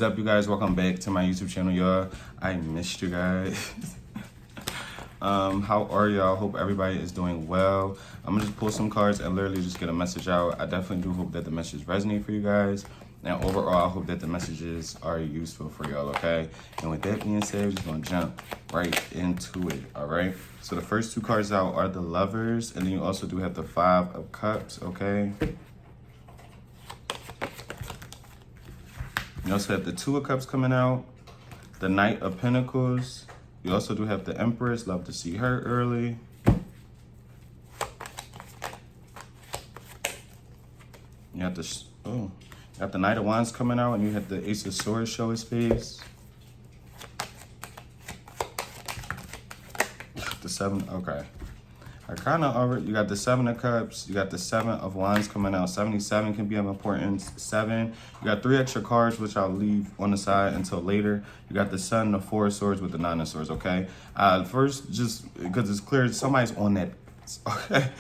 What's up, you guys? Welcome back to my YouTube channel, y'all. I missed you guys. How are y'all? Hope everybody is doing well. I'm gonna just pull some cards and literally just get a message out. I definitely do hope that the messages resonate for you guys. And overall, I hope that the messages are useful for y'all, okay? And with that being said, we're just gonna jump right into it, all right? So the first two cards out are the Lovers, and then you also do have the Five of Cups, okay? You also have the Two of Cups coming out, the Knight of Pentacles. You also do have the Empress. Love to see her early. You have the Knight of Wands coming out, and you have the Ace of Swords show his face. The Seven, okay. I kind of already, you got the Seven of Cups, you got the Seven of Wands coming out. 77 can be of importance. 7, you got 3 extra cards, which I'll leave on the side until later. You got the Sun, the Four of Swords with the Nine of Swords, okay? First, just because it's clear, somebody's on that, okay?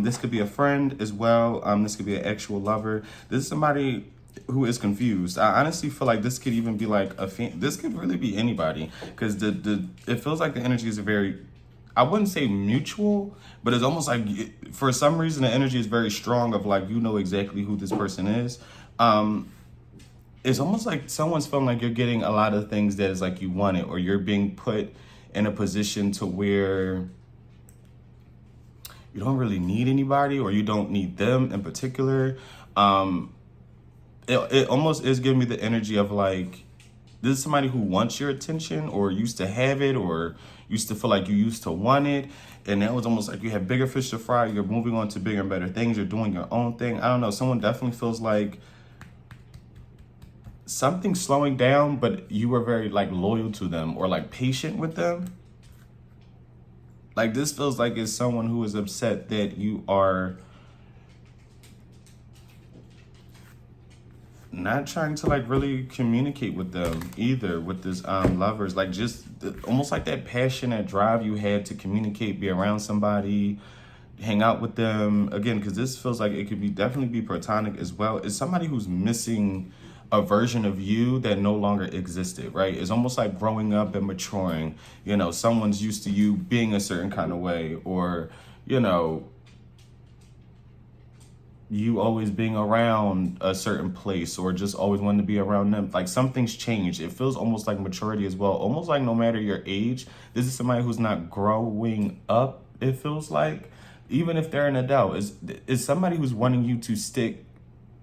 This could be a friend as well. This could be an actual lover. This is somebody who is confused. I honestly feel like this could even be like this could really be anybody, because it feels like the energy is very, I wouldn't say mutual, but it's almost like for some reason the energy is very strong of like, you know exactly who this person is. It's almost like someone's feeling like you're getting a lot of things that is like you want it, or you're being put in a position to where you don't really need anybody, or you don't need them in particular. It almost is giving me the energy of like, this is somebody who wants your attention, or used to have it, or used to feel like you used to want it. And that was almost like you have bigger fish to fry. You're moving on to bigger and better things. You're doing your own thing. I don't know. Someone definitely feels like something's slowing down, but you were very like loyal to them, or like patient with them. Like this feels like it's someone who is upset that you are not trying to like really communicate with them either, with this Lovers. Like just almost like that passion, that drive you had to communicate, be around somebody, hang out with them again, because this feels like it could be definitely be platonic as well. It's somebody who's missing a version of you that no longer existed, right? It's almost like growing up and maturing. You know, someone's used to you being a certain kind of way, or you know, you always being around a certain place, or just always wanting to be around them. Like something's changed. It feels almost like maturity as well. Almost like no matter your age, this is somebody who's not growing up, it feels like. Even if they're an adult, it's somebody who's wanting you to stick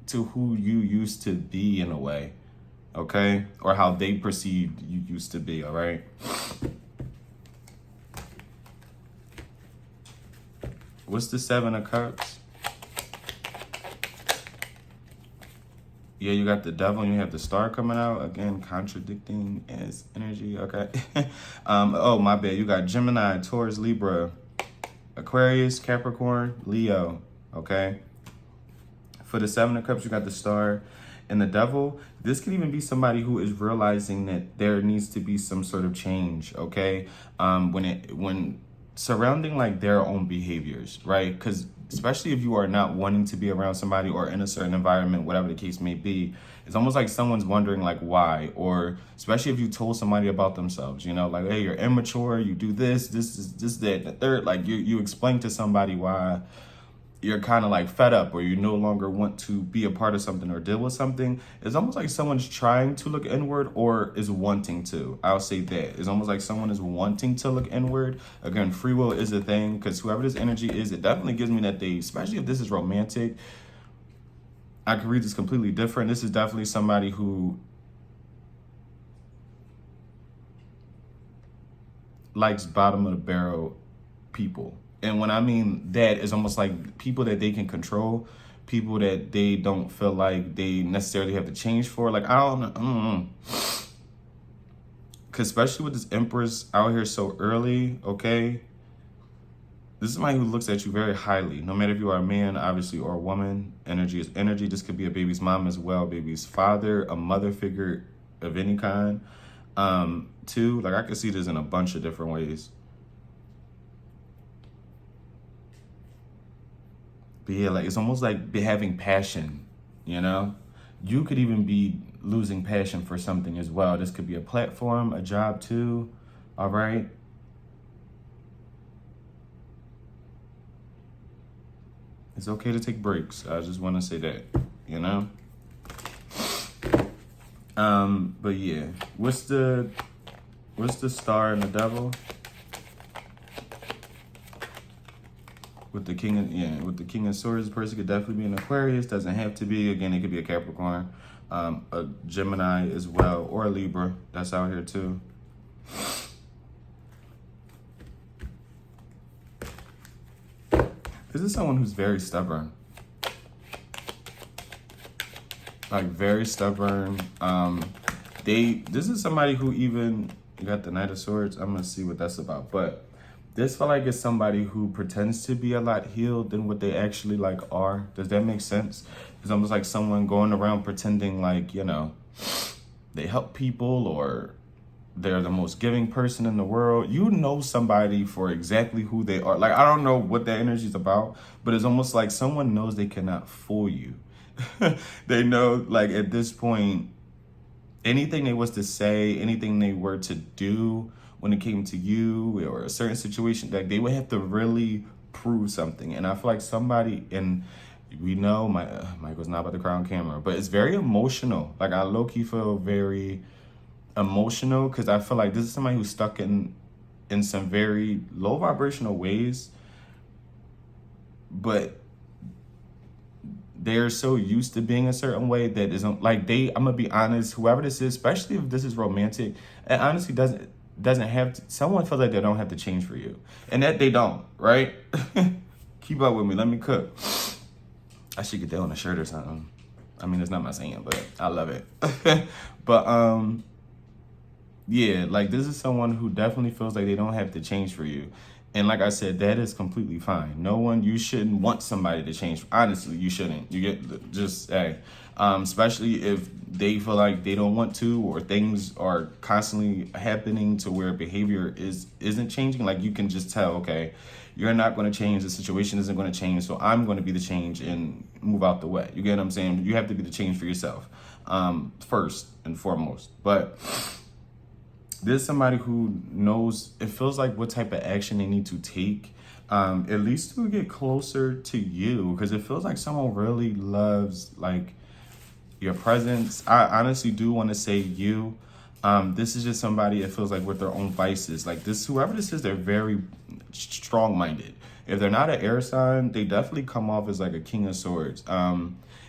to who you used to be in a way, okay? Or how they perceived you used to be, all right? What's the Seven of Cups? Yeah, you got the Devil and you have the Star coming out. Again, contradicting as energy, okay? Oh, my bad. You got Gemini, Taurus, Libra, Aquarius, Capricorn, Leo, okay? For the Seven of Cups, you got the Star and the Devil. This could even be somebody who is realizing that there needs to be some sort of change, okay? When surrounding like their own behaviors, right? Because especially if you are not wanting to be around somebody or in a certain environment, whatever the case may be, it's almost like someone's wondering like why, or especially if you told somebody about themselves, you know, like, hey, you're immature, you do this, that, and the third, like you explain to somebody why you're kind of like fed up, or you no longer want to be a part of something or deal with something. It's almost like someone's trying to look inward, or is wanting to. I'll say that. It's almost like someone is wanting to look inward. Again, free will is a thing, because whoever this energy is, it definitely gives me that they, especially if this is romantic, I could read this completely different. This is definitely somebody who likes bottom of the barrel people. And when I mean that, it's almost like people that they can control, people that they don't feel like they necessarily have to change for. Like, I don't know. Because especially with this Empress out here so early, okay? This is somebody who looks at you very highly. No matter if you are a man, obviously, or a woman. Energy is energy. This could be a baby's mom as well, baby's father, a mother figure of any kind. Too, like I could see this in a bunch of different ways. But yeah, like it's almost like having passion, you know? You could even be losing passion for something as well. This could be a platform, a job too. All right. It's okay to take breaks. I just want to say that, you know? But yeah, what's the star and the devil? With the king of swords, the person could definitely be an Aquarius. Doesn't have to be. Again, it could be a Capricorn, a Gemini as well, or a Libra. That's out here too. This is someone who's very stubborn. Like very stubborn. This is somebody who even, you got the Knight of Swords. I'm gonna see what that's about. But this feel like it's somebody who pretends to be a lot healed than what they actually like are. Does that make sense? It's almost like someone going around pretending like, you know, they help people or they're the most giving person in the world. You know somebody for exactly who they are. Like, I don't know what that energy is about, but it's almost like someone knows they cannot fool you. They know, like, at this point, anything they was to say, anything they were to do when it came to you or a certain situation, like they would have to really prove something. And I feel like somebody, and we know Michael's not about to cry on camera, but it's very emotional. Like I low-key feel very emotional because I feel like this is somebody who's stuck in some very low vibrational ways, but they're so used to being a certain way that isn't like I'm gonna be honest, whoever this is, especially if this is romantic, it honestly doesn't have to, someone feels like they don't have to change for you, and that they don't, right? Keep up with me, let me cook. I should get that on a shirt or something. I mean, it's not my saying, but I love it. But yeah, like this is someone who definitely feels like they don't have to change for you. And like I said, that is completely fine. You shouldn't want somebody to change. Honestly, you shouldn't. You get just, hey, especially if they feel like they don't want to, or things are constantly happening to where behavior isn't changing. Like you can just tell, okay, you're not going to change. The situation isn't going to change. So I'm going to be the change and move out the way. You get what I'm saying? You have to be the change for yourself, first and foremost. But there's somebody who knows, it feels like what type of action they need to take, at least to get closer to you, because it feels like someone really loves like your presence. I honestly do want to say you. This is just somebody, it feels like, with their own vices. Like this, whoever this is, they're very strong-minded. If they're not an air sign, they definitely come off as like a king of swords.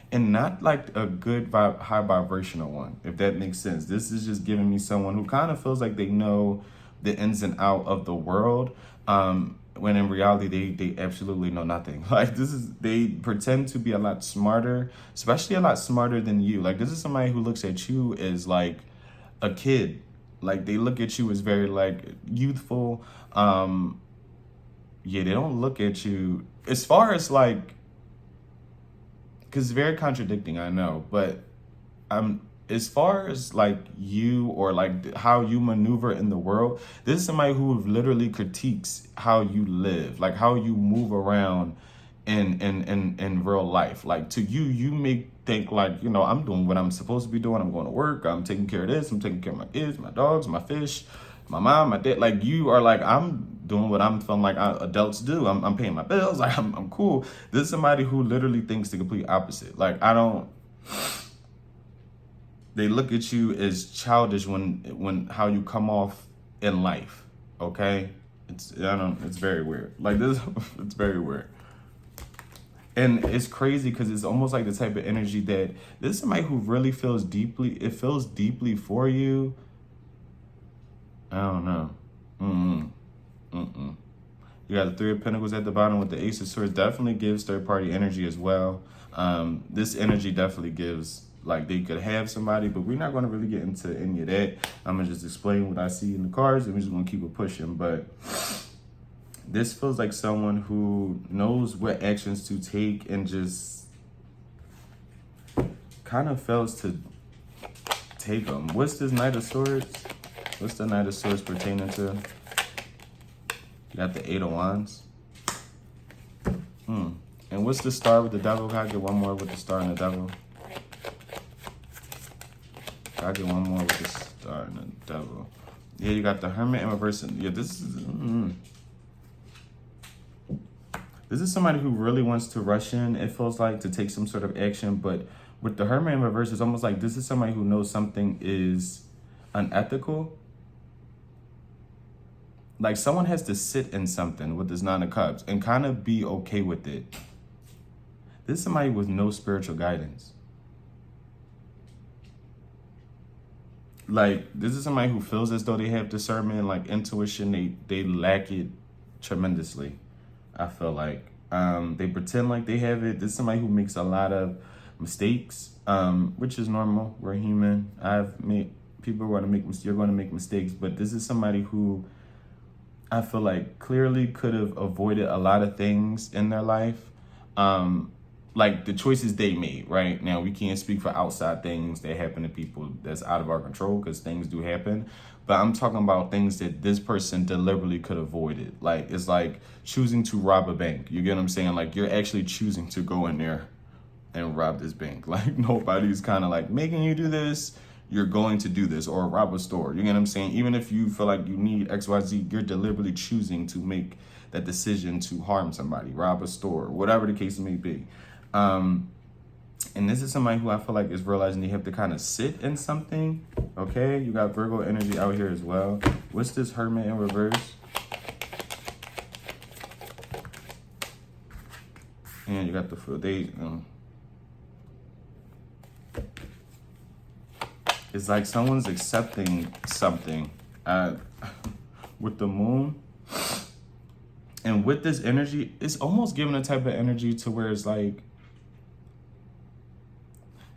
And not like a good high vibrational one, if that makes sense. This is just giving me someone who kind of feels like they know the ins and out of the world, when in reality they absolutely know nothing. Like they pretend to be a lot smarter, especially a lot smarter than you. Like this is somebody who looks at you as like a kid. Like they look at you as very like youthful. Yeah, they don't look at you as far as like, because it's very contradicting, I know, but as far as like you or like how you maneuver in the world, this is somebody who literally critiques how you live, like how you move around in real life. Like to you may think like, you know, I'm doing what I'm supposed to be doing. I'm going to work. I'm taking care of this. I'm taking care of my kids, my dogs, my fish, my mom, my dad. Like you are like, I'm doing what I'm feeling like adults do. I'm paying my bills. Like I'm cool. This is somebody who literally thinks the complete opposite. Like they look at you as childish when how you come off in life. Okay, it's very weird. Like this, it's very weird. And it's crazy because it's almost like the type of energy that this is somebody who really feels deeply. It feels deeply for you. I don't know. You got the Three of Pentacles at the bottom with the Ace of Swords. Definitely gives third-party energy as well. This energy definitely gives, like, they could have somebody, but we're not going to really get into any of that. I'm going to just explain what I see in the cards, and we're just going to keep it pushing. But this feels like someone who knows what actions to take and just kind of fails to take them. What's this Knight of Swords? What's the Knight of Swords pertaining to? You got the Eight of Wands. And what's the Star with the Devil? Can I get one more with the Star and the Devil? I get one more with the Star and the Devil. Yeah, you got the Hermit in reverse. Yeah, this is somebody who really wants to rush in, it feels like, to take some sort of action. But with the Hermit in reverse, it's almost like this is somebody who knows something is unethical. Like someone has to sit in something with this Nine of Cups and kind of be okay with it. This is somebody with no spiritual guidance. Like, this is somebody who feels as though they have discernment, like intuition. They lack it tremendously, I feel like. They pretend like they have it. This is somebody who makes a lot of mistakes, which is normal. We're human. People are going to make mistakes. You're going to make mistakes. But this is somebody who I feel like clearly could have avoided a lot of things in their life. Like the choices they made, right? Now, we can't speak for outside things that happen to people that's out of our control, because things do happen. But I'm talking about things that this person deliberately could avoid it. Like, it's like choosing to rob a bank. You get what I'm saying? Like, you're actually choosing to go in there and rob this bank. Like, nobody's kind of like making you do this. You're going to do this, or rob a store. You get what I'm saying? Even if you feel like you need XYZ, you're deliberately choosing to make that decision to harm somebody, rob a store, whatever the case may be. And this is somebody who I feel like is realizing they have to kind of sit in something. Okay, you got Virgo energy out here as well. What's this Hermit in reverse? And you got it's like someone's accepting something with the Moon. And with this energy, it's almost giving a type of energy to where it's like,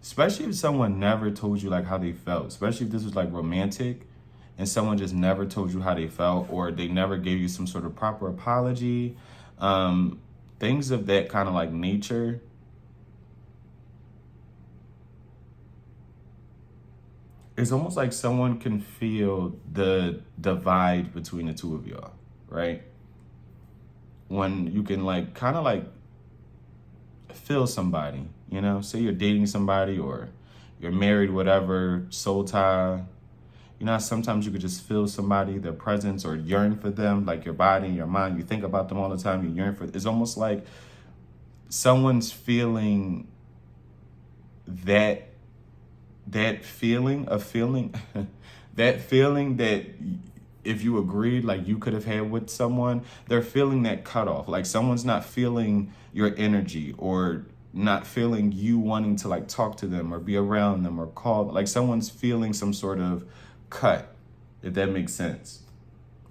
especially if someone never told you like how they felt, especially if this was like romantic and someone just never told you how they felt, or they never gave you some sort of proper apology, things of that kind of like nature. It's almost like someone can feel the divide between the two of y'all, right? When you can like kind of like feel somebody, you know, say you're dating somebody or you're married, whatever, soul tie. You know, sometimes you could just feel somebody, their presence, or yearn for them, like your body and your mind. You think about them all the time, you yearn for. It's almost like someone's feeling that feeling that feeling that if you agreed, like you could have had with someone, they're feeling that cutoff. Like someone's not feeling your energy, or not feeling you wanting to like talk to them or be around them or call. Like someone's feeling some sort of cut, if that makes sense.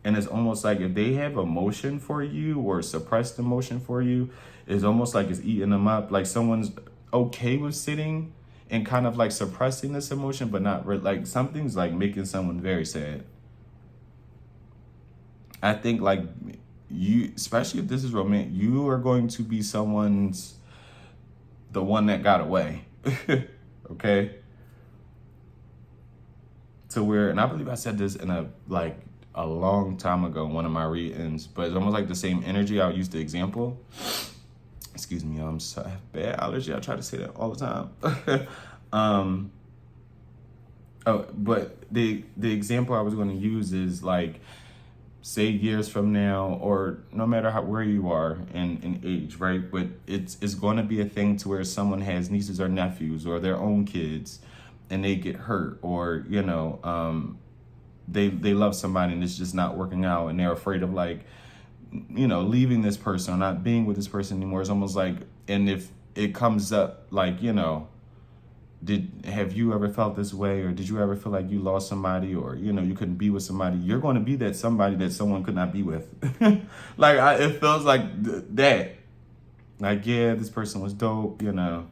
And it's almost like if they have emotion for you or suppressed emotion for you, it's almost like it's eating them up. Like someone's okay with sitting and kind of like suppressing this emotion, but not like something's like making someone very sad. I think like you, especially if this is romantic, you are going to be the one that got away. Okay? To where, and I believe I said this in a long time ago, one of my readings, but it's almost like the same energy. I'll use the example. Excuse me, I'm sorry, bad allergy. I try to say that all the time. But the example I was going to use is like, say years from now, or no matter where you are in age, right? But it's going to be a thing to where someone has nieces or nephews or their own kids, and they get hurt, or you know, they love somebody and it's just not working out, and they're afraid of like, you know, leaving this person or not being with this person anymore. It's almost like, and if it comes up like, you know, have you ever felt this way, or did you ever feel like you lost somebody, or you know, you couldn't be with somebody? You're going to be that somebody that someone could not be with. Like it feels like that. Like, yeah, this person was dope, you know,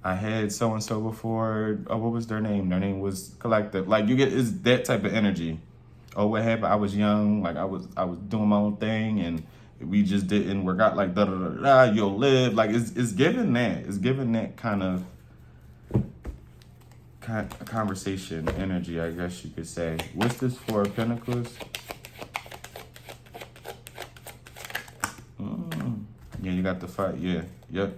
I had so and so before. Oh, what was their name? Their name was Collective. Like you get, it's that type of energy. Oh, what happened? I was young, like I was doing my own thing, and we just didn't work out. Like da da da da. You'll live. Like it's given that. It's given that kind of conversation energy, I guess you could say. What's this Four of Pentacles? Yeah, you got the fight. Yeah, yep.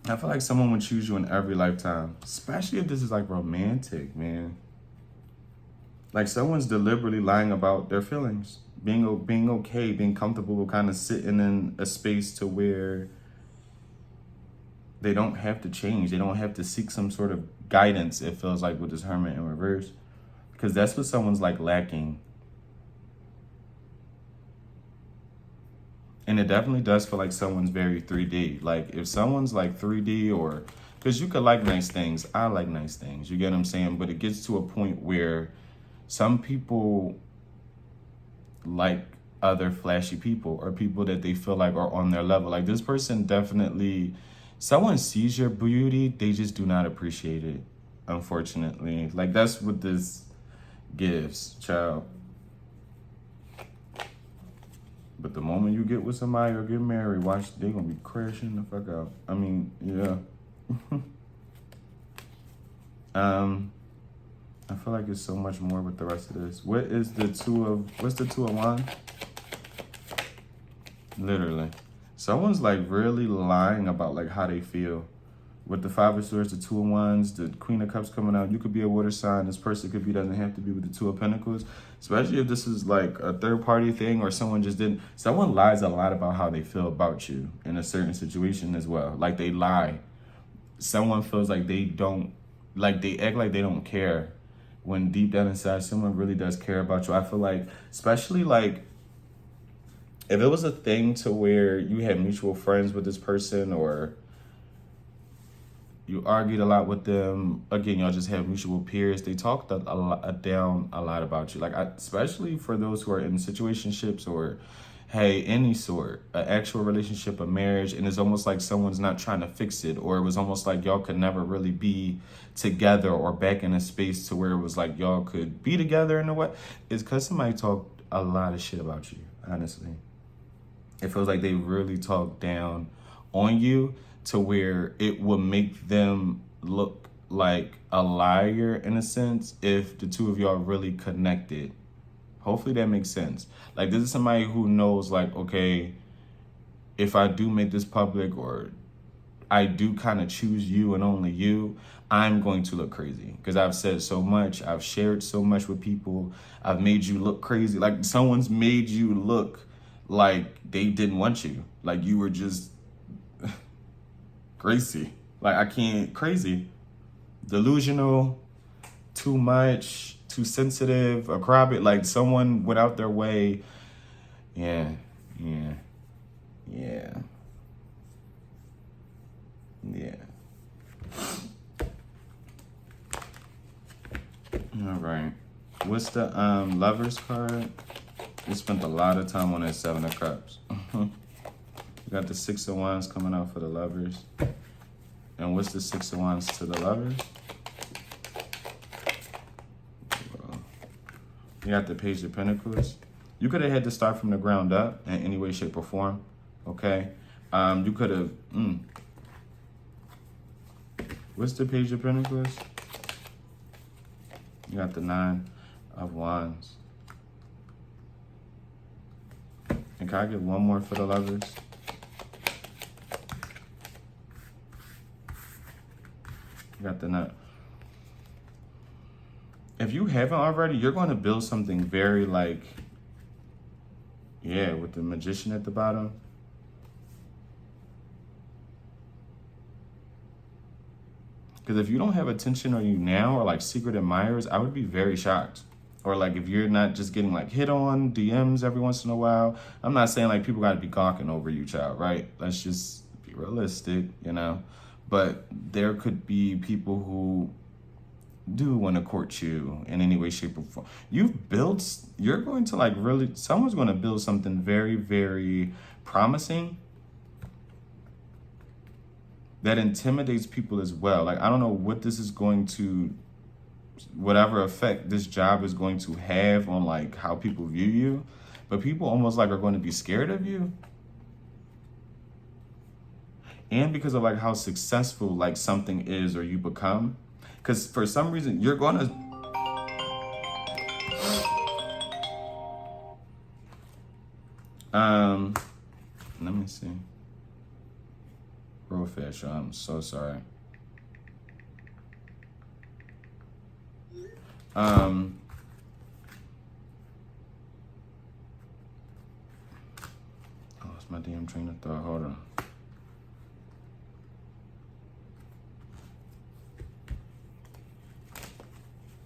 I feel like someone would choose you in every lifetime, especially if this is like romantic, man. Like someone's deliberately lying about their feelings, being okay, being comfortable, kind of sitting in a space to where they don't have to change. They don't have to seek some sort of guidance. It feels like with this Hermit in reverse, because that's what someone's like lacking. And it definitely does feel like someone's very 3D. Like if someone's like 3D, or because you could like nice things. I like nice things. You get what I'm saying? But it gets to a point where some people like other flashy people or people that they feel like are on their level. Like this person definitely, someone sees your beauty, they just do not appreciate it, unfortunately. Like that's what this gives, child. But the moment you get with somebody or get married, watch, they gonna be crashing the fuck out. I mean, yeah. I feel like it's so much more with the rest of this. What's the two of wands? Literally. Someone's like really lying about like how they feel. With the Five of Swords, the Two of Wands, the Queen of Cups coming out, you could be a water sign. This person could be, doesn't have to be with the Two of Pentacles. Especially if this is like a third party thing or someone just didn't. Someone lies a lot about how they feel about you in a certain situation as well. Like they lie. Someone feels like they don't, like they act like they don't care. When deep down inside, someone really does care about you. I feel like, especially like, if it was a thing to where you had mutual friends with this person or you argued a lot with them, again, y'all just have mutual peers, they talked down a lot about you. Like, especially for those who are in situationships or, hey, any sort, an actual relationship, a marriage, and it's almost like someone's not trying to fix it, or it was almost like y'all could never really be together or back in a space to where it was like y'all could be together in a way. It's because somebody talked a lot of shit about you, honestly. It feels like they really talk down on you to where it would make them look like a liar in a sense if the two of y'all really connected. Hopefully that makes sense. Like this is somebody who knows like, okay, if I do make this public or I do kind of choose you and only you, I'm going to look crazy because I've said so much. I've shared so much with people. I've made you look crazy. Like someone's made you look like they didn't want you. Like you were just crazy. Like I can't, crazy. Delusional, too much, too sensitive, a crybaby. Like someone went out their way. Yeah. All right. What's the Lovers card? We spent a lot of time on that Seven of Cups. We got the Six of Wands coming out for the Lovers. And what's the Six of Wands to the Lovers? You got the Page of Pentacles. You could have had to start from the ground up in any way, shape, or form. Okay? You could have... What's the Page of Pentacles? You got the Nine of Wands. And can I get one more for the Lovers? You got the Nut. If you haven't already, you're going to build something very like, yeah, with the Magician at the bottom. Because if you don't have attention on you now or like secret admirers, I would be very shocked. Or like if you're not just getting like hit on DMs every once in a while. I'm not saying like people got to be gawking over you, child, right? Let's just be realistic, you know? But there could be people who do want to court you in any way, shape, or form. You're going to like really, someone's going to build something very, very promising that intimidates people as well. Like, I don't know what this is going to, whatever effect this job is going to have on like how people view you, but people almost like are going to be scared of you. And because of like how successful like something is or you become, because for some reason you're going to, let me see. real fast, y'all. I'm so sorry. Oh, it's my damn train of thought. Hold on.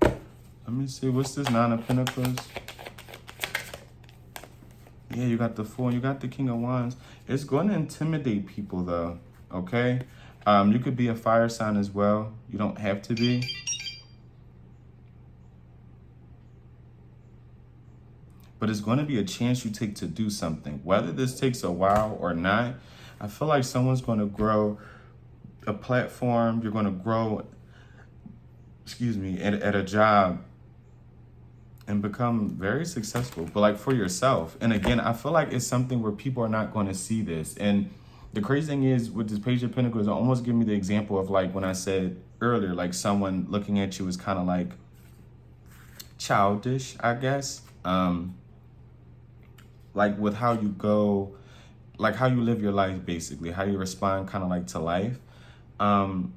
Let me see. What's this? 9 of Pentacles. Yeah, you got the Fool. You got the King of Wands. It's going to intimidate people, though. Okay. You could be a fire sign as well. You don't have to be. But it's going to be a chance you take to do something. Whether this takes a while or not, I feel like someone's going to grow a platform. You're going to grow, at a job and become very successful, but like for yourself. And again, I feel like it's something where people are not going to see this. And the crazy thing is with this Page of Pentacles, it almost give me the example of like when I said earlier, like someone looking at you is kind of like childish, I guess. Like with how you go, like how you live your life, basically, how you respond kind of like to life. And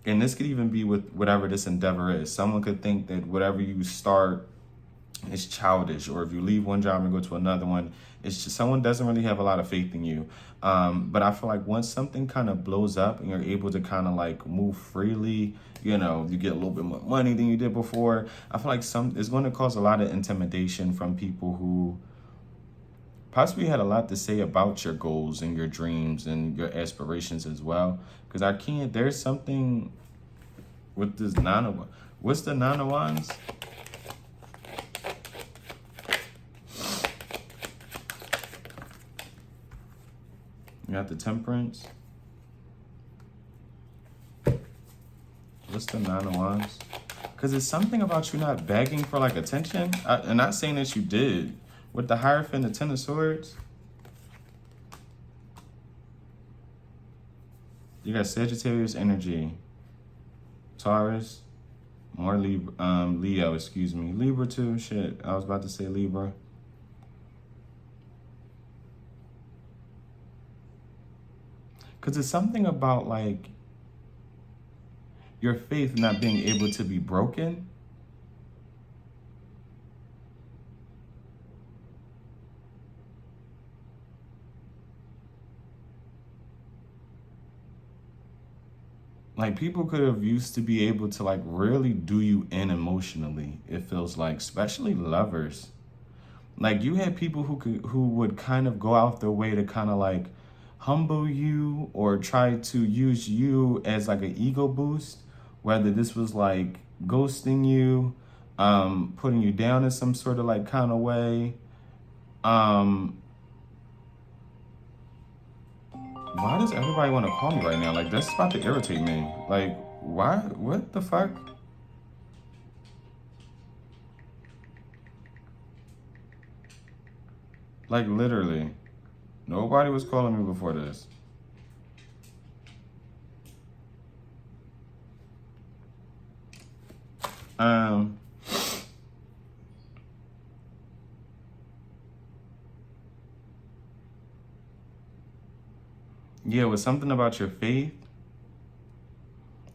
this could even be with whatever this endeavor is. Someone could think that whatever you start is childish, or if you leave one job and go to another one, it's just someone doesn't really have a lot of faith in you. But I feel like once something kind of blows up and you're able to kind of like move freely, you know, you get a little bit more money than you did before. I feel like it's going to cause a lot of intimidation from people who possibly had a lot to say about your goals and your dreams and your aspirations as well. Because there's something with this what's the 9 of Wands? You got the Temperance. What's the 9 of Wands? Because it's something about you not begging for like attention. I'm not saying that you did. With the Hierophant, the 10 of Swords. You got Sagittarius energy. Taurus. More Libra, Leo, excuse me. Libra too, shit. I was about to say Libra. Because it's something about like your faith not being able to be broken. Like people could have used to be able to like really do you in emotionally, it feels like, especially lovers. Like you had people who would kind of go out their way to kind of like humble you or try to use you as like an ego boost, whether this was like ghosting you, putting you down in some sort of like kind of way. Why does everybody want to call me right now? Like, that's about to irritate me. Like, why? What the fuck? Like, literally. Nobody was calling me before this. Yeah, it was something about your faith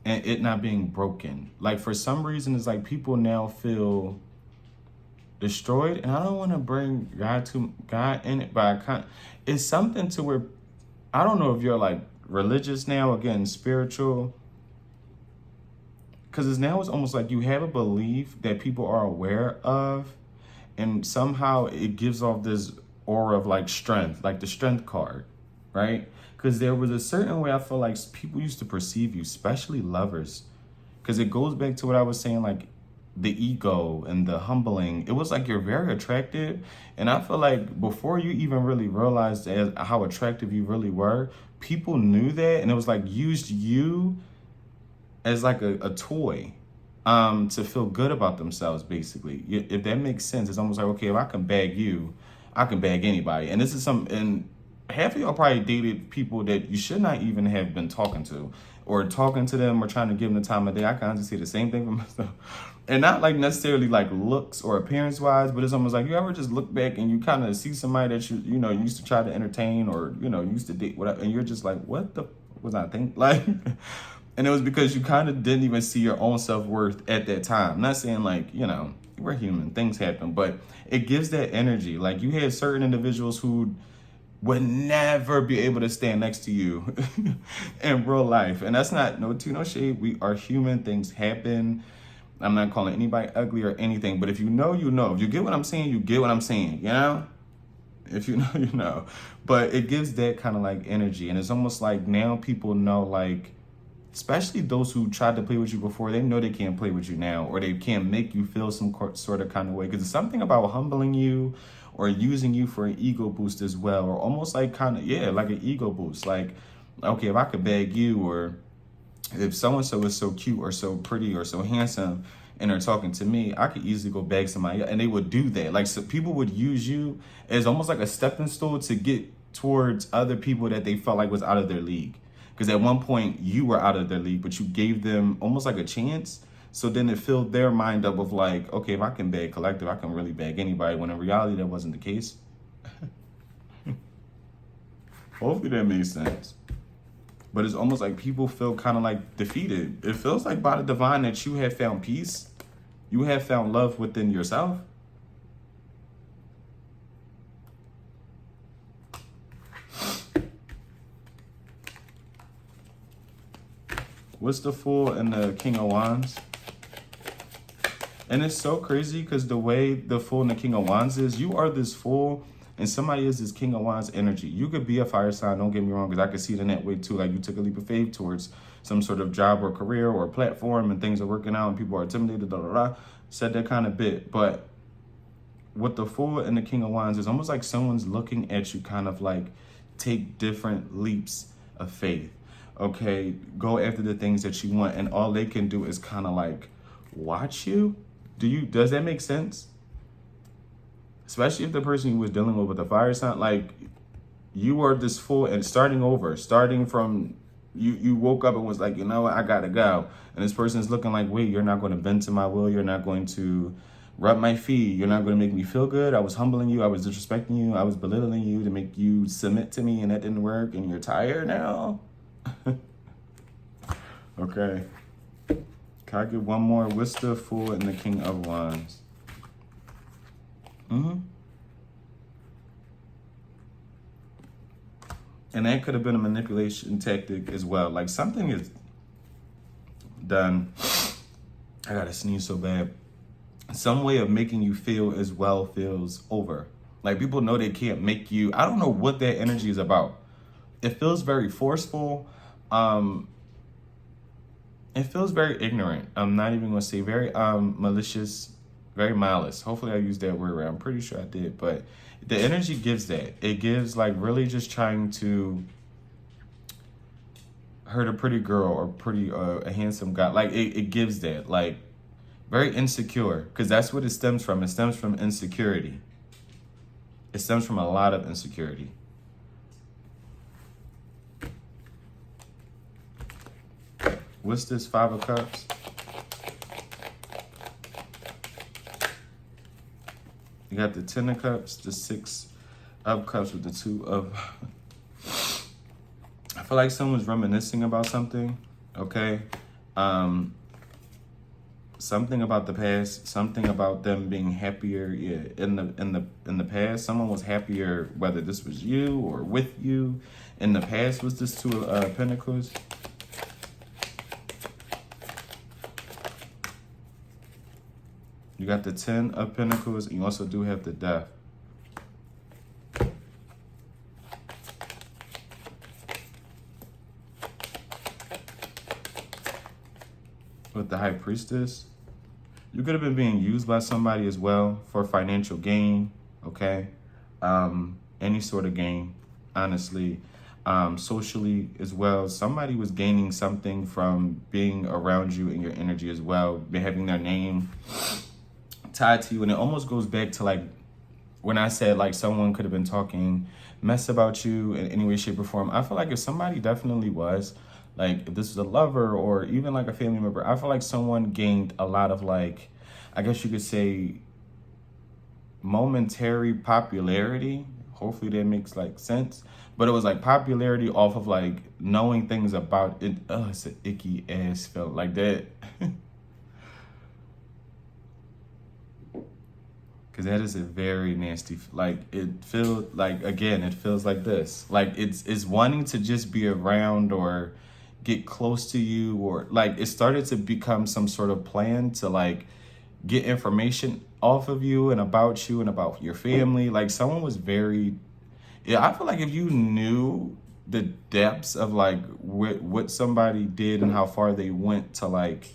and it not being broken. Like for some reason, it's like people now feel destroyed, and I don't want to bring God in it, but I can't. It's something to where I don't know if you're like religious now, again, spiritual, because it's almost like you have a belief that people are aware of, and somehow it gives off this aura of like strength, like the strength card, right? Because there was a certain way I feel like people used to perceive you, especially lovers. Because it goes back to what I was saying, like the ego and the humbling. It was like you're very attractive. And I feel like before you even really realized how attractive you really were, people knew that. And it was like used you as like a toy to feel good about themselves, basically. If that makes sense, it's almost like, okay, if I can bag you, I can bag anybody. And this is and half of y'all probably dated people that you should not even have been talking to, or talking to them or trying to give them the time of day. I can honestly say the same thing for myself. And not like necessarily like looks or appearance wise, but it's almost like you ever just look back and you kind of see somebody that you used to try to entertain or, used to date, whatever, and you're just like, what was I think like? And it was because you kind of didn't even see your own self-worth at that time. I'm not saying like, you know, we're human, things happen, but it gives that energy. Like you had certain individuals who would never be able to stand next to you in real life. And that's not no shade. We are human, things happen. I'm not calling anybody ugly or anything, but if you know, you know. If you get what I'm saying, you get what I'm saying, you know? If you know, you know. But it gives that kind of like energy. And it's almost like now people know, like, especially those who tried to play with you before, they know they can't play with you now, or they can't make you feel some sort of kind of way. Because it's something about humbling you or using you for an ego boost as well, or almost like kind of, yeah, like an ego boost. Like, okay, if I could bag you, or if so-and-so is so cute or so pretty or so handsome and they're talking to me, I could easily go bag somebody, and they would do that. Like, so people would use you as almost like a stepping stool to get towards other people that they felt like was out of their league. Because at one point you were out of their league, but you gave them almost like a chance. So then it filled their mind up with like, okay, if I can bag collective, I can really bag anybody, when in reality that wasn't the case. Hopefully that makes sense. But it's almost like people feel kind of like defeated. It feels like by the divine that you have found peace. You have found love within yourself. What's the Fool and the King of Wands? And it's so crazy because the way the Fool and the King of Wands is, you are this Fool and somebody is this King of Wands energy. You could be a fire sign, don't get me wrong, because I could see it in that way too. Like you took a leap of faith towards some sort of job or career or platform, and things are working out and people are intimidated, said that kind of bit. But with the Fool and the King of Wands, it's almost like someone's looking at you kind of like take different leaps of faith. Okay, go after the things that you want, and all they can do is kind of like watch you. Does that make sense? Especially if the person you was dealing with a fire sign, like you are this Fool and starting from you woke up and was like, you know what, I gotta go. And this person's looking like, wait, you're not going to bend to my will, you're not going to rub my feet, you're not going to make me feel good. I was humbling you, I was disrespecting you, I was belittling you to make you submit to me, and that didn't work, and you're tired now. Okay. Can I get one more? What's the Fool and the King of Wands? And that could have been a manipulation tactic as well. Like something is done. I gotta sneeze so bad. Some way of making you feel as well feels over. Like people know they can't make you. I don't know what that energy is about. It feels very forceful. It feels very ignorant. I'm not even gonna say very malicious, very malice. Hopefully I used that word right. I'm pretty sure I did, but the energy gives that. It gives like really just trying to hurt a pretty girl or a handsome guy. Like it gives that, like very insecure, because that's what it stems from. It stems from insecurity. It stems from a lot of insecurity. What's this Five of Cups? You got the Ten of Cups, the Six of Cups with the Two of... I feel like someone's reminiscing about something, okay? Something about the past, something about them being happier. Yeah, in the past, someone was happier, whether this was you or with you. In the past was this Two of Pentacles. You got the Ten of Pentacles, and you also do have the Death. With the High Priestess, you could have been being used by somebody as well for financial gain, okay? Any sort of gain, honestly. Socially as well, somebody was gaining something from being around you and your energy as well, having their name tied to you. And it almost goes back to like when I said like someone could have been talking mess about you in any way, shape, or form. I feel like if somebody definitely was, like if this was a lover or even like a family member, I feel like someone gained a lot of like, I guess you could say momentary popularity. Hopefully that makes like sense. But it was like popularity off of like knowing things about it. Oh, it's an icky ass felt like that. Cause that is a very nasty, like it feels like, again, it feels like this. Like it's wanting to just be around or get close to you, or like it started to become some sort of plan to like get information off of you and about your family. Like someone was very, yeah, I feel like if you knew the depths of like what somebody did and how far they went to like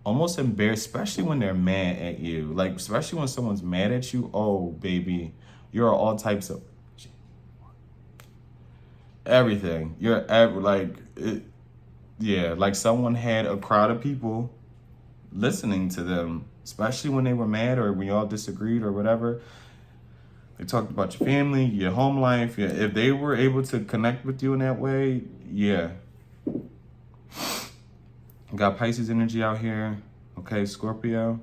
almost embarrassed, especially when they're mad at you. Like, especially when someone's mad at you, oh, baby, you're all types of everything. Yeah, like someone had a crowd of people listening to them, especially when they were mad or when y'all disagreed or whatever. They talked about your family, your home life. Yeah, if they were able to connect with you in that way, yeah. Got Pisces energy out here. Okay, Scorpio.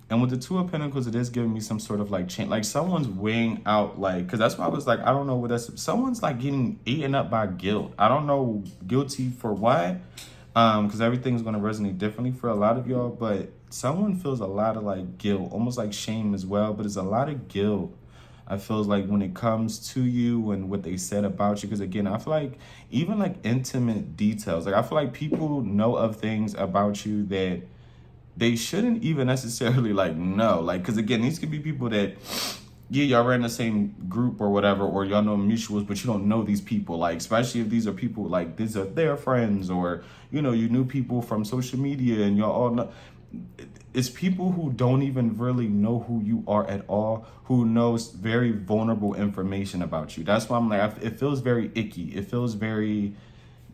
And with the Two of Pentacles, it is giving me some sort of like change. Like someone's weighing out, like, because that's why I was like, I don't know what that's. Someone's like getting eaten up by guilt. I don't know guilty for what, because everything's going to resonate differently for a lot of y'all. But someone feels a lot of like guilt, almost like shame as well. But it's a lot of guilt. I feel like when it comes to you and what they said about you, because again, I feel like even like intimate details, like I feel like people know of things about you that they shouldn't even necessarily like know. Like, because again, these could be people that, yeah, y'all ran the same group or whatever, or y'all know mutuals, but you don't know these people. Like, especially if these are people like these are their friends, or you know, you knew people from social media and y'all all know. It's people who don't even really know who you are at all, who knows very vulnerable information about you. That's why I'm like, it feels very icky. It feels very,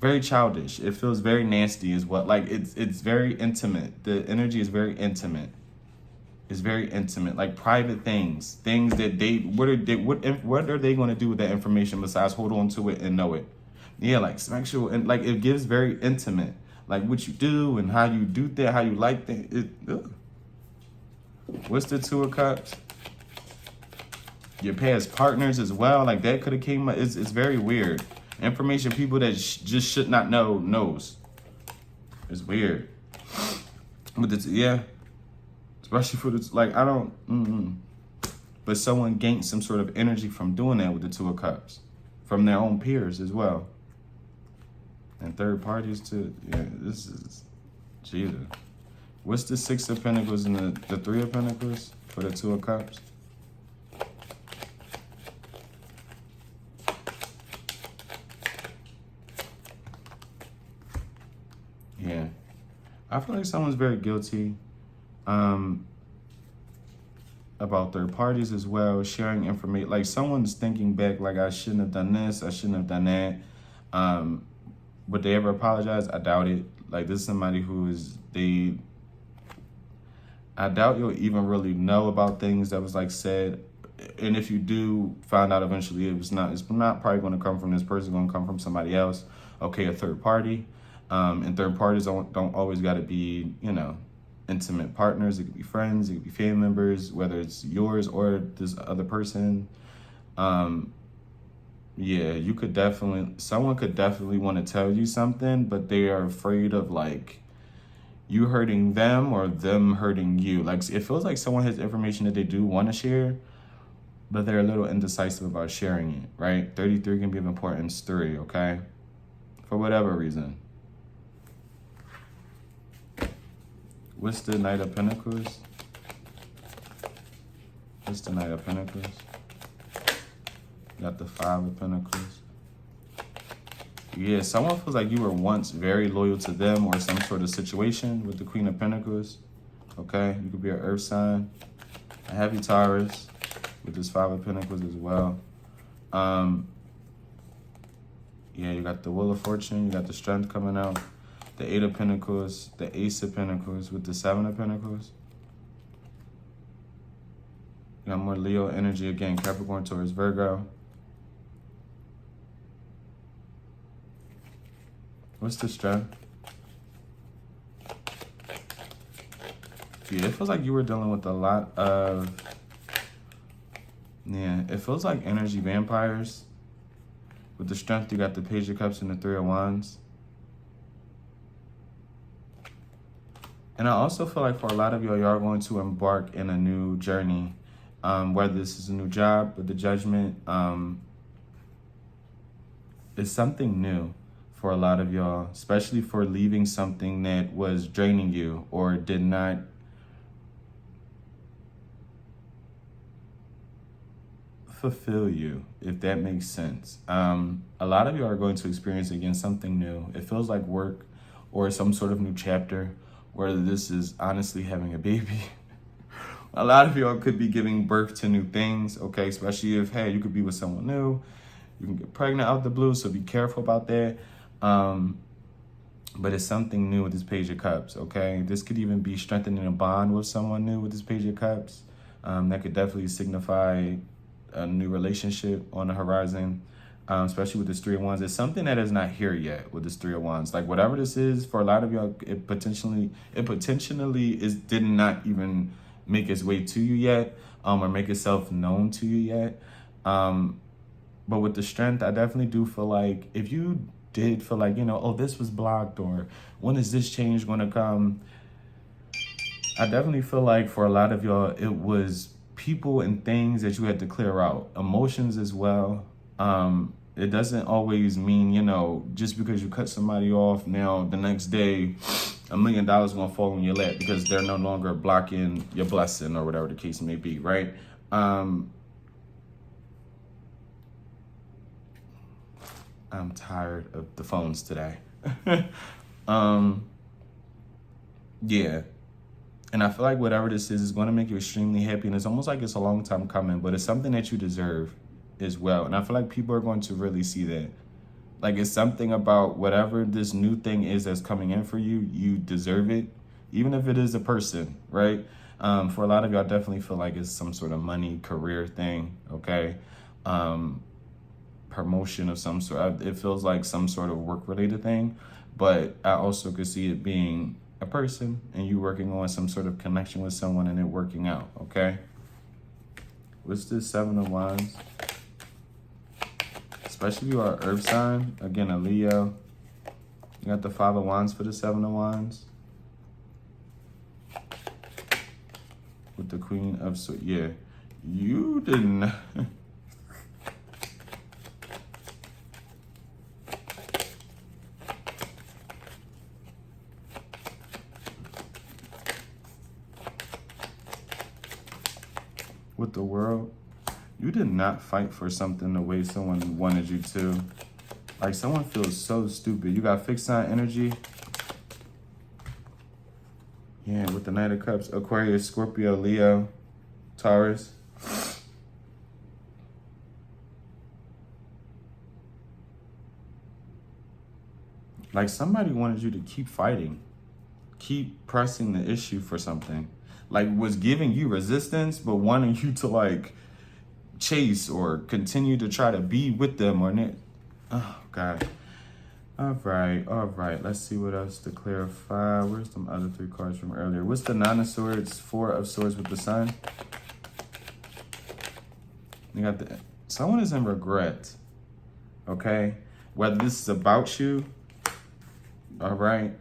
very childish. It feels very nasty as well. Like it's very intimate. The energy is very intimate. It's very intimate, like private things that what are they going to do with that information besides hold on to it and know it? Yeah, like sexual, and like it gives very intimate. Like what you do and how you do that, how you like that. What's the Two of Cups? Your past partners as well. Like that could have came up. It's very weird. Information people that just should not know knows. It's weird. But yeah, especially for the like I don't. But someone gained some sort of energy from doing that with the Two of Cups, from their own peers as well. And third parties too. Yeah, this is Jesus. What's the Six of Pentacles and the Three of Pentacles for the Two of Cups? Yeah. I feel like someone's very guilty about third parties as well, sharing information. Like someone's thinking back like, I shouldn't have done this, I shouldn't have done that. Would they ever apologize? I doubt it. Like this is somebody who is, I doubt you'll even really know about things that was like said. And if you do find out eventually, it's not probably going to come from this person, going to come from somebody else. Okay, a third party. And third parties don't always got to be, you know, intimate partners. It could be friends, it could be family members, whether it's yours or this other person. Yeah, someone could definitely want to tell you something, but they are afraid of like you hurting them or them hurting you. Like it feels like someone has information that they do want to share, but they're a little indecisive about sharing it, right? 33 can be of importance, 3, okay? For whatever reason. What's the Knight of Pentacles? What's the Knight of Pentacles? Got the 5 of Pentacles. Yeah, someone feels like you were once very loyal to them or some sort of situation with the Queen of Pentacles. Okay, you could be an earth sign. A heavy Taurus with this 5 of Pentacles as well. Yeah, you got the Wheel of Fortune. You got the Strength coming out. The 8 of Pentacles. The Ace of Pentacles with the 7 of Pentacles. You got more Leo energy again. Capricorn, Taurus, Virgo. What's the Strength? Yeah, it feels like you were dealing with a lot of Yeah, it feels like energy vampires. With the Strength, you got the Page of Cups and the Three of Wands. And I also feel like for a lot of y'all, y'all are going to embark in a new journey. Whether this is a new job, with the Judgment, it's something new for a lot of y'all, especially for leaving something that was draining you or did not fulfill you, if that makes sense. A lot of you are going to experience again something new. It feels like work or some sort of new chapter, whether this is honestly having a baby. A lot of y'all could be giving birth to new things, okay? Especially if, hey, you could be with someone new. You can get pregnant out the blue, so be careful about that. But it's something new with this Page of Cups, okay? This could even be strengthening a bond with someone new with this Page of Cups. That could definitely signify a new relationship on the horizon, especially with this Three of Wands. It's something that is not here yet with this Three of Wands. Like whatever this is, for a lot of y'all, it potentially did not even make its way to you yet, or make itself known to you yet. But with the Strength, I definitely do feel like if you did feel like, oh, this was blocked, or when is this change going to come? I definitely feel like for a lot of y'all, it was people and things that you had to clear out, emotions as well. It doesn't always mean, just because you cut somebody off, now the next day, $1 million gonna fall in your lap because they're no longer blocking your blessing or whatever the case may be, right? I'm tired of the phones today. Yeah. And I feel like whatever this is going to make you extremely happy. And it's almost like it's a long time coming, but it's something that you deserve as well. And I feel like people are going to really see that. Like it's something about whatever this new thing is that's coming in for you, you deserve it. Even if it is a person, right? For a lot of y'all, I definitely feel like it's some sort of money, career thing, okay? Promotion of some sort. It feels like some sort of work-related thing. But I also could see it being a person and you working on some sort of connection with someone and it working out, okay? What's this Seven of Wands? Especially if you are an earth sign, again, a Leo. You got the Five of Wands for the Seven of Wands. With the Queen of Swords, yeah. You didn't. With the World, you did not fight for something the way someone wanted you to. Like someone feels so stupid. You got fixed sign energy. Yeah, with the Knight of Cups, Aquarius, Scorpio, Leo, Taurus. Like somebody wanted you to keep fighting, keep pressing the issue for something. Like was giving you resistance, but wanting you to like chase or continue to try to be with them or not. Oh God. All right. Let's see what else to clarify. Where's some other three cards from earlier? What's the Nine of Swords, Four of Swords with the Sun? You got someone is in regret. Okay? Whether this is about you, all right,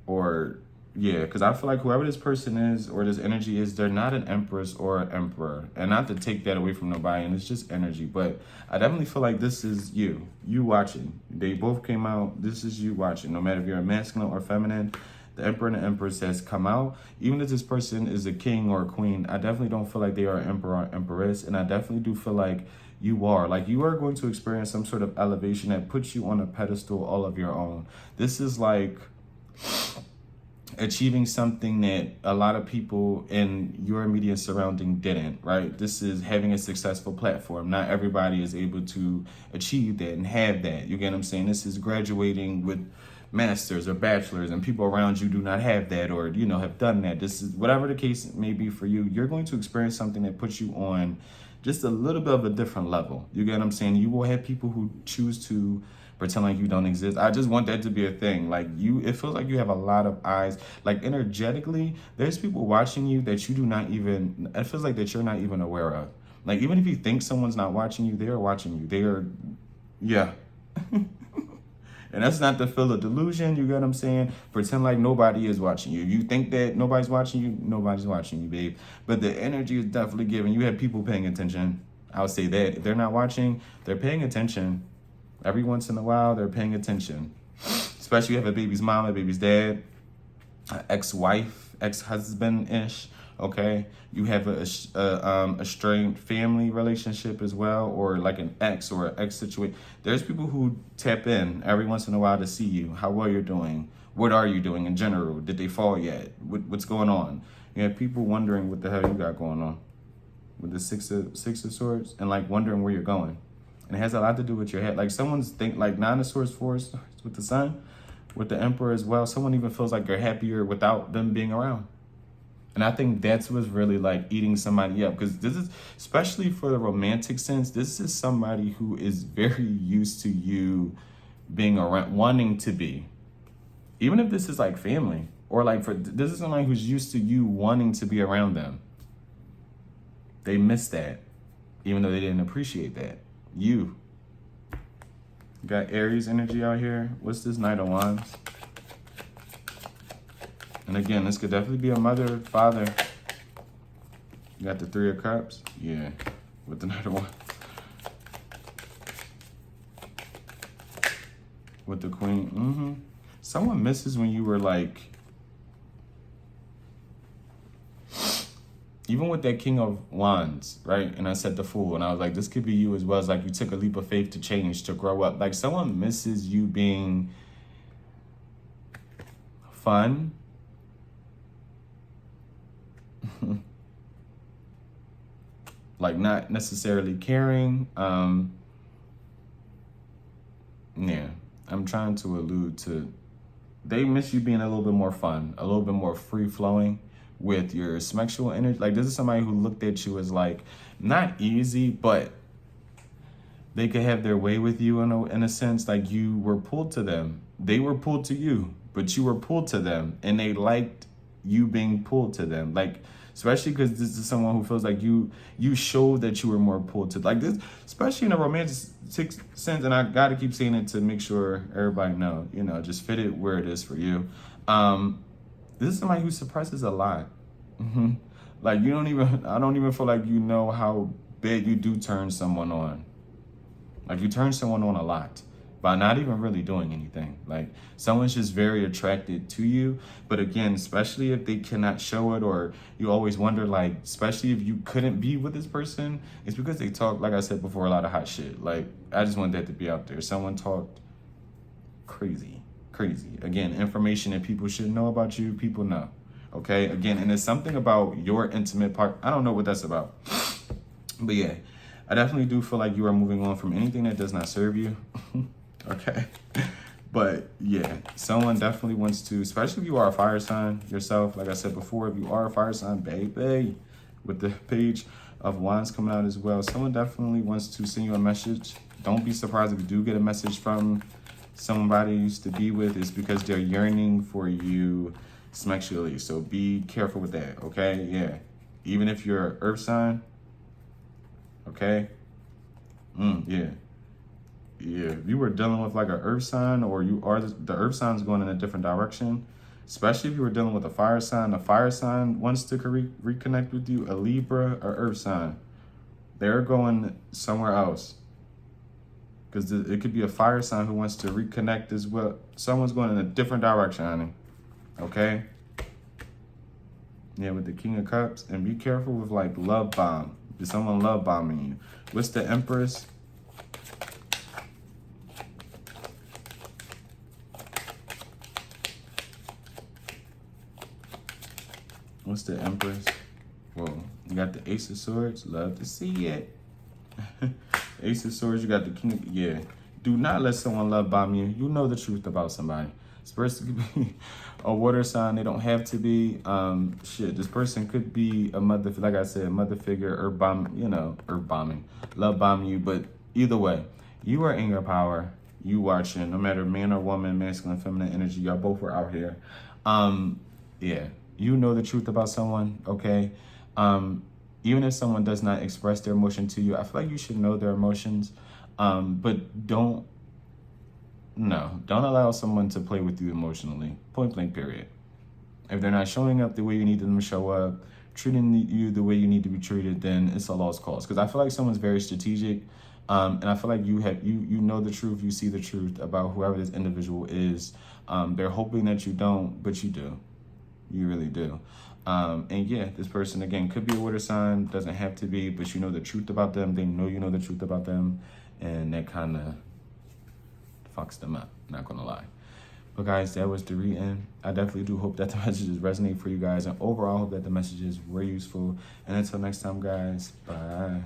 or yeah, because I feel like whoever this person is or this energy is, they're not an empress or an emperor. And not to take that away from nobody, and it's just energy. But I definitely feel like this is you watching. They both came out. This is you watching. No matter if you're a masculine or feminine, the emperor and the empress has come out. Even if this person is a king or a queen, I definitely don't feel like they are an emperor or empress. And I definitely do feel like you are. Like you are going to experience some sort of elevation that puts you on a pedestal all of your own. This is like achieving something that a lot of people in your immediate surrounding didn't, right? This is having a successful platform. Not everybody is able to achieve that and have that. You get what I'm saying? This is graduating with masters or bachelors, and people around you do not have that or, have done that. This is whatever the case may be for you. You're going to experience something that puts you on just a little bit of a different level. You get what I'm saying? You will have people who choose to pretend like you don't exist. I just want that to be a thing. Like it feels like you have a lot of eyes. Like energetically, there's people watching you that you do not even, it feels like that you're not even aware of. Like, even if you think someone's not watching you, they are watching you. They are, yeah. And that's not to feel a delusion, you get what I'm saying? Pretend like nobody is watching you. You think that nobody's watching you, nobody's watching you, babe. But the energy is definitely given. You have people paying attention. I'll say that. If they're not watching, they're paying attention. Every once in a while, they're paying attention. Especially if you have a baby's mom, a baby's dad, ex-wife, ex-husband-ish. Okay, you have a strained family relationship as well, or like an ex or an ex situation. There's people who tap in every once in a while to see you, how well you're doing, what are you doing in general, did they fall yet, what's going on. You have people wondering what the hell you got going on with the six of swords, and like wondering where you're going. And it has a lot to do with your head. Like someone's think like Nine of Swords, Four of Swords with the Sun, with the Emperor as well. Someone even feels like you're happier without them being around. And I think that's what's really like eating somebody up, because this is, especially for the romantic sense, this is somebody who is very used to you being around, wanting to be. Even if this is like family, or like this is somebody who's used to you wanting to be around them. They miss that, even though they didn't appreciate that. You got Aries energy out here. What's this Knight of Wands? And again, this could definitely be a mother, father. You got the Three of Cups. Yeah, with the Knight of Wands. With the Queen. Someone misses when you were like, even with that King of Wands, right? And I said the Fool, and I was like, this could be you as well. It's like you took a leap of faith to change, to grow up. Like someone misses you being fun. Like not necessarily caring. Yeah, I'm trying to allude to, they miss you being a little bit more fun, a little bit more free flowing with your sexual energy. Like this is somebody who looked at you as like, not easy, but they could have their way with you in a sense. Like you were pulled to them. They were pulled to you, but you were pulled to them, and they liked you being pulled to them. Like, especially because this is someone who feels like you showed that you were more pulled to, like this, especially in a romantic sense. And I got to keep saying it to make sure everybody know, just fit it where it is for you. This is somebody who suppresses a lot. Like I don't even feel like you know how bad you do turn someone on. Like you turn someone on a lot by not even really doing anything. Like someone's just very attracted to you. But again, especially if they cannot show it, or you always wonder, like, especially if you couldn't be with this person, it's because they talk, like I said before, a lot of hot shit. Like, I just want that to be out there. Someone talked crazy. Again, information that people should know about you, people know. Okay, again, and it's something about your intimate part. I don't know what that's about. But yeah, I definitely do feel like you are moving on from anything that does not serve you. Okay, but yeah, someone definitely wants to, especially if you are a fire sign yourself. Like I said before, if you are a fire sign, baby, with the Page of Wands coming out as well, someone definitely wants to send you a message. Don't be surprised if you do get a message from somebody you used to be with. It's because they're yearning for you sexually. So be careful with that, okay? Yeah, even if you're an earth sign, okay? Yeah. If you were dealing with like an earth sign, or you are the earth sign's going in a different direction, especially if you were dealing with a fire sign wants to reconnect with you. A Libra or earth sign, they're going somewhere else, because it could be a fire sign who wants to reconnect as well. Someone's going in a different direction, honey. Okay? Yeah, with the King of Cups. And be careful with like love bomb. Is someone love bombing you? What's the Empress? What's the Empress? Whoa, you got the Ace of Swords. Love to see it. Ace of Swords, you got the King of, yeah. Do not let someone love bomb you. You know the truth about somebody. This person could be a water sign. They don't have to be. This person could be a mother, like I said, mother figure, earth bombing, love bombing you. But either way, you are in your power. You watching, no matter man or woman, masculine, feminine energy, y'all both were out here. Yeah. You know the truth about someone, okay? even if someone does not express their emotion to you, I feel like you should know their emotions. But don't allow someone to play with you emotionally. Point blank, period. If they're not showing up the way you need them to show up, treating you the way you need to be treated, then it's a lost cause. Because I feel like someone's very strategic, and I feel like you know the truth, you see the truth about whoever this individual is. They're hoping that you don't, but you do. You really do. And yeah, this person, again, could be a water sign, doesn't have to be, but you know the truth about them. They know you know the truth about them, and that kind of fucks them up, not gonna lie. But guys, that was the reading. I definitely do hope that the messages resonate for you guys, and overall, I hope that the messages were useful. And until next time, guys, bye.